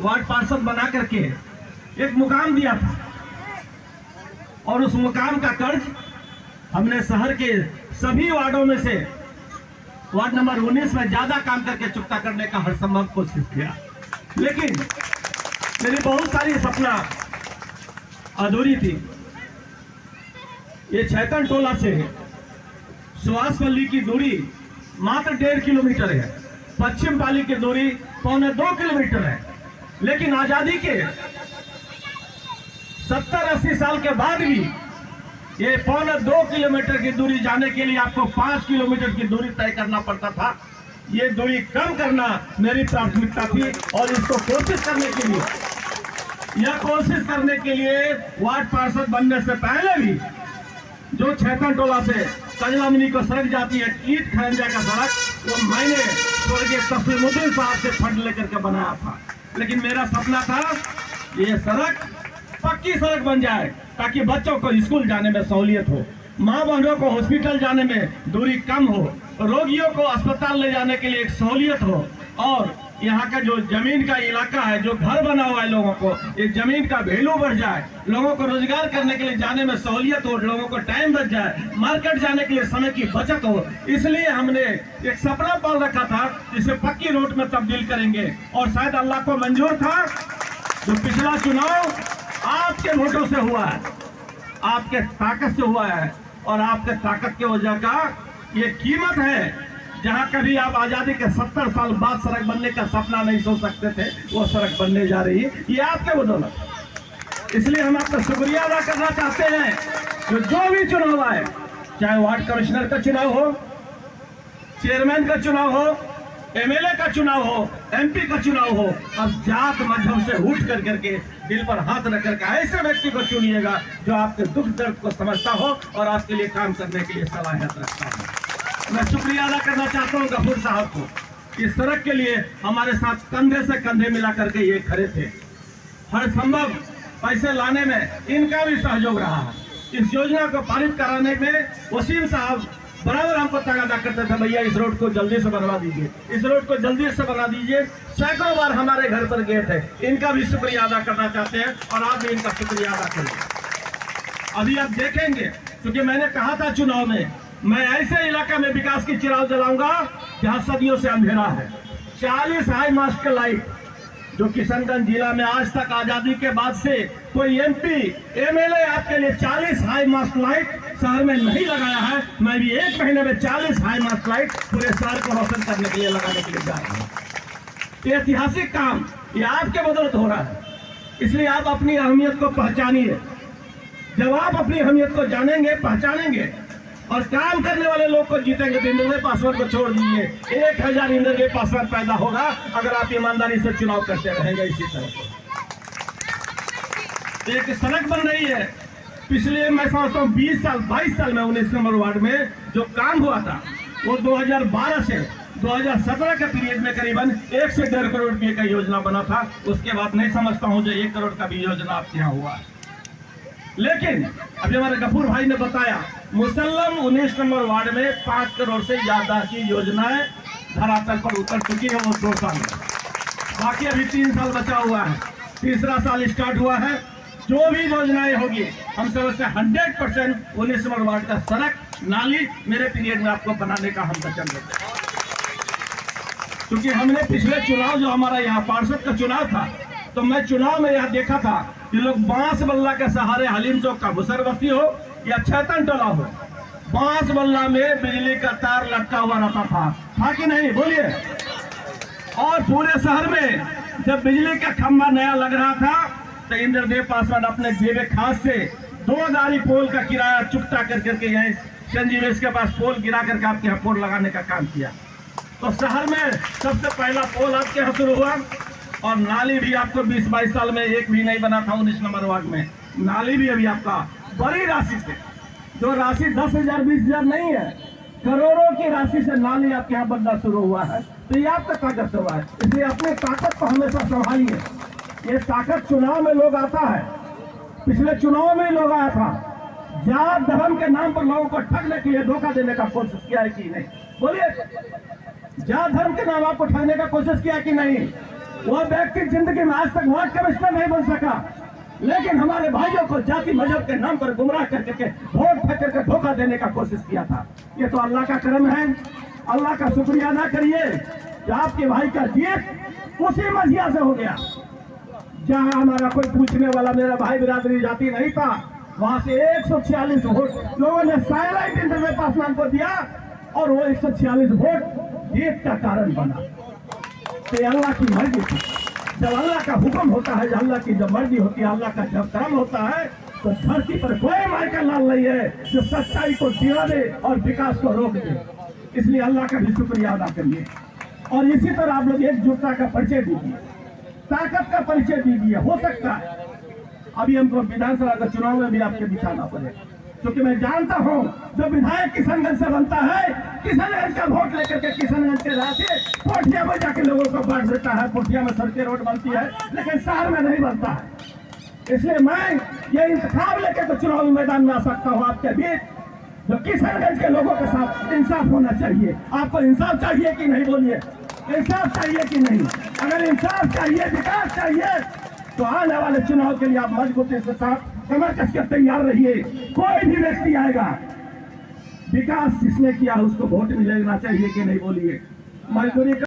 Ward पार्षद बना करके एक मुकाम दिया था, और उस मुकाम का कर्ज हमने शहर के सभी वार्डों में से वार्ड नंबर 19 में ज्यादा काम करके चुकता करने का हर संभव कोशिश किया। लेकिन मेरी बहुत सारी सपना अधूरी थी। ये छैतन टोला से सुभाषपल्ली की दूरी मात्र 1.5 किलोमीटर है, पश्चिम पाली की दूरी 1.25 किलोमीटर है। लेकिन आजादी के 70-80 साल के बाद भी ये 1.25 किलोमीटर की दूरी जाने के लिए आपको 5 किलोमीटर की दूरी तय करना पड़ता था। ये दूरी कम करना मेरी प्राथमिकता थी, और इसको कोशिश करने के लिए वार्ड पार्षद बनने से पहले भी जो छैतन टोला से कजलामिनी को सड़क जाती है, ईट खरंजा का सड़क, वो मैंने स्वर्गीय तस्लीमुद्दीन साहब से फंड लेकर के बनाया था। लेकिन मेरा सपना था ये सड़क पक्की सड़क बन जाए, ताकि बच्चों को स्कूल जाने में सहूलियत हो, माँ बहनों को हॉस्पिटल जाने में दूरी कम हो, रोगियों को अस्पताल ले जाने के लिए एक सहूलियत हो, और यहाँ का जो जमीन का इलाका है, जो घर बना हुआ है लोगों को, ये जमीन का वैल्यू बढ़ जाए, लोगों को रोजगार करने के लिए जाने में सहूलियत हो, लोगों को टाइम बच जाए, मार्केट जाने के लिए समय की बचत हो। इसलिए हमने एक सपना पाल रखा था, जिसे पक्की रोड में तब्दील करेंगे, और शायद अल्लाह को मंजूर था। जो पिछला चुनाव आपके वोटों से हुआ है, आपके ताकत से हुआ है, और आपके ताकत के वजह का ये कीमत है। जहां कभी आप आजादी के 70 साल बाद सड़क बनने का सपना नहीं सोच सकते थे, वो सड़क बनने जा रही है, ये आपके बदौलत। इसलिए हम आपका शुक्रिया अदा करना चाहते हैं। जो भी चुनाव आए, चाहे वार्ड कमिश्नर का चुनाव हो, चेयरमैन का चुनाव हो, एमएलए का चुनाव हो, एमपी का चुनाव हो, अब जात मजहब से उठ कर करके दिल पर हाथ रख करके ऐसे व्यक्ति को चुनिएगा जो आपके दुख दर्द को समझता हो और आपके लिए काम करने के लिए सलाहियत रखता हो। मैं शुक्रिया अदा करना चाहता हूँ गफूर साहब को। इस सड़क के लिए हमारे साथ कंधे से कंधे मिला करके ये खड़े थे। हर संभव पैसे लाने में इनका भी सहयोग रहा है। इस योजना को पारित कराने में वसीम साहब बराबर हमको तगादा करते थे, भैया इस रोड को जल्दी से बनवा दीजिए, इस रोड को जल्दी से बना दीजिए। सैकड़ों बार हमारे घर पर गए थे। इनका भी शुक्रिया अदा करना चाहते हैं, और आप भी इनका शुक्रिया अदा करें। अभी आप देखेंगे, क्योंकि मैंने कहा था चुनाव में, मैं ऐसे इलाका में विकास की चिराग जलाऊंगा जहां सदियों से अंधेरा है। 40 हाई मास्ट लाइट जो किशनगंज जिला में आज तक आजादी के बाद से कोई एमपी एमएलए आपके लिए 40 हाई मास्ट लाइट शहर में नहीं लगाया है। मैं भी 1 महीने में 40 हाई मास्ट लाइट पूरे शहर को रोशन करने के लिए लगाने के लिए जा रहा हूँ। ये ऐतिहासिक काम ये आपके बदौलत हो रहा है। इसलिए आप अपनी अहमियत को पहचानिए। जब आप अपनी अहमियत को जानेंगे, पहचानेंगे और काम करने वाले लोग को जीतेंगे, तो इंद्रदेव पासवान को छोड़ दीजिए। 1000 इंद्रदेव पासवान पैदा होगा अगर आप ईमानदारी से चुनाव करते रहेंगे। इसी तरह एक सड़क बन रही है। पिछले मैं समझता हूँ 20 साल 22 साल में 19 नंबर वार्ड में जो काम हुआ था, वो 2012 से 2017 के पीरियड में करीबन 1 से 1.5 करोड़ रुपये का योजना बना था। उसके बाद नहीं समझता हूँ जो 1 करोड़ का भी योजना आपके यहाँ हुआ। लेकिन अभी हमारे गफूर भाई ने बताया, मुसल्लम 19 नंबर वार्ड में 5 करोड़ से ज्यादा की योजनाएं धरातल पर उतर चुकी है। वो 2 साल में, बाकी अभी 3 साल बचा हुआ है। तीसरा साल स्टार्ट हुआ है। जो भी योजनाएं होगी, हम समझते हैं 100% 19 नंबर वार्ड का सड़क नाली मेरे पीरियड में आपको बनाने का हम वचन देते हैं। क्योंकि हमने पिछले चुनाव जो हमारा यहाँ पार्षद का चुनाव था, तो मैं चुनाव में यहाँ देखा था कि लोग बांस बल्ला के सहारे हलीम चौक का भुसर बस्ती हो या छैतन टोला हो, बांस बल्ला में बिजली का तार लटका हुआ रहता था कि नहीं? बोलिए। और पूरे शहर में जब बिजली का खंभा नया लग रहा था, तो इंद्रदेव पासवान अपने जेबे खास से 2 गाड़ी पोल का किराया चुकता कर करके यहाँ संजीवेश के पास पोल गिरा करके आपके यहाँ पोल लगाने का काम किया। तो शहर में सबसे पहला पोल आपके यहाँ शुरू हुआ। और नाली भी आपको 20-22 साल में एक भी नहीं बना था 19 नंबर वार्ड में। नाली भी अभी आपका बड़ी राशि से, जो राशि 10,000 20,000 नहीं है, करोड़ों की राशि से नाली आपके यहाँ बनना शुरू हुआ है। तो ये आपका ताकत से हुआ है। इसलिए अपनी ताकत को हमेशा संभालिए। ये ताकत चुनाव में लोग आता है, पिछले चुनाव में लोग आया था, जात धर्म के नाम पर लोगों को ठगने के लिए धोखा देने का कोशिश किया है कि नहीं? बोलिए। जात धर्म के नाम आपको ठगने का कोशिश किया कि नहीं? वो व्यक्ति जिंदगी में आज तक वार्ड कमिश्नर नहीं बन सका, लेकिन हमारे भाइयों को जाति मजहब के नाम पर गुमराह करके वोट फेंक करके धोखा देने का कोशिश किया था। ये तो अल्लाह का करम है। अल्लाह का शुक्रिया अदा करिए कि आपके भाई का जीत उसी मजिया से हो गया। जहां हमारा कोई पूछने वाला मेरा भाई बिरादरी जाति नहीं था, वहां से 146 वोट लोगों ने साइलाइट इंटरव्यू पासवान को दिया और वो 146 वोट जीत का कारण बना। तो अल्लाह की मर्जी थी। जब अल्लाह का हुक्म होता है, जब अल्लाह की जब मर्जी होती है, अल्लाह का जब कर्म होता है, तो धरती पर कोई मायका लाल नहीं है जो सच्चाई को जिला दे और विकास को रोक दे। इसलिए अल्लाह का भी शुक्रिया अदा करिए और इसी तरह आप लोग एकजुटता का परिचय दीजिए, ताकत का परिचय दीजिए। हो सकता है अभी हमको विधानसभा का चुनाव में भी आपके बिछाना पड़े, क्योंकि मैं जानता हूं जो विधायक किशनगंज से बनता है, किशनगंज का वोट लेकर के किशनगंज के रास्ते पोठिया में जाके लोगों को बांट देता है। पोठिया में सड़कें रोड बनती है, लेकिन शहर में नहीं बनता है। इसलिए मैं ये इंतखाब लेकर तो चुनावी मैदान में आ सकता हूँ आपके बीच, जो किशनगंज के लोगों के साथ इंसाफ होना चाहिए। आपको इंसाफ चाहिए कि नहीं, बोलिए, इंसाफ चाहिए कि नहीं? अगर इंसाफ चाहिए, विकास चाहिए, तो आने वाले चुनाव के लिए आप मजबूती के साथ कमर कस कर तैयार रहिए। कोई भी व्यक्ति आएगा, विकास जिसने किया उसको वोट मिलना चाहिए कि नहीं, बोलिए। मजदूरी